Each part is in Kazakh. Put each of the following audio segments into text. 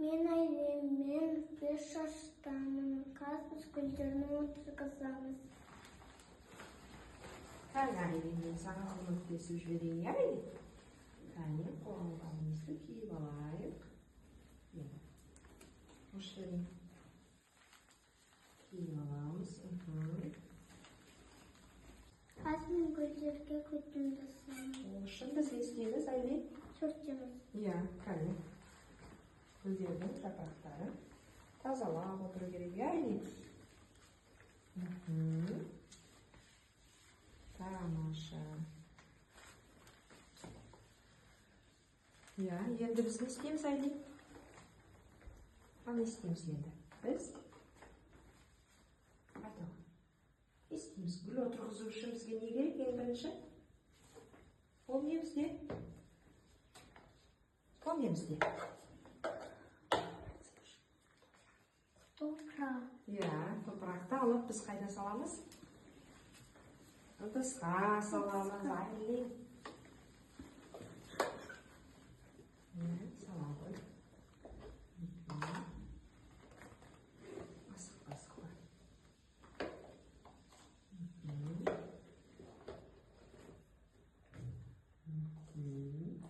Мен Айлем, мен 5 жаштамын. Қазір біз гүлдерді отырғызамыз. Қане Айлем, мен саған көмектесіп жіберейін, иә Айлем? Қане, қолғанымызды киіп алайық. Қош берейін. Киіп аламыз. Қазір мен гүлдерге күтім жасаймын. Ол үшін біз не істейміз, Айлем? Сүртеміз. Иә, қане. Гүлдердің жапырақтарын тазалап отыру керек, иә Айлем? Тамаша. Иә, енді біз не істейміз, Айлем? Не істейміз енді? Біз? Айтып. Не істейміз? Гүл отырғызу үшін бізге не керек ең бірінші? Ол не бізде? Ол не бізде? Топырақ. Иә, топырақты алып біз қайда саламыз? Ыдысқа саламыз, Айлем. Сала ғой. Асық-асық.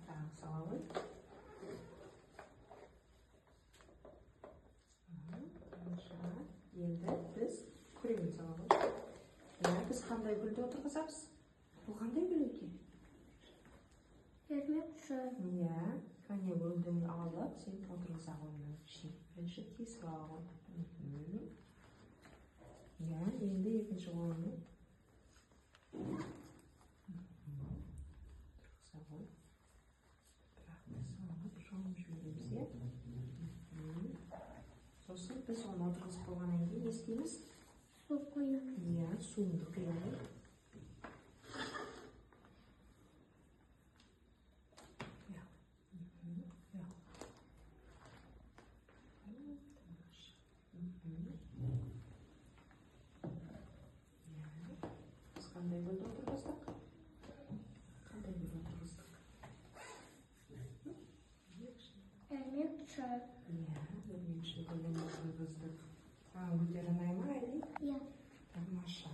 Тағы сала ғой. Енді біз күреңін сала ғой. Біз қандай гүлді отырғызамыз? Бұл қандай гүл екен? Ермекші. Иә, қане гүлдің алып, сен отырғыза қойның ішіне. Бірінші тесіп алып. Иә, енді екінші қойның. Отырғыза қой. Тұрақты салып, жауып жібереміз, иә? Сосын біз оны отырғызып қойғаннан кейін не істейміз? Су қоямыз. Иә, суыңды құямыз. Біз қандай гүлді отырғыздық? Қандай гүл отырғыздық? Ермекші. Иә, өрмекші гүлін отырғыздық. Саған гүлдер ұнай ма, Айлем? Иә. Тамаша.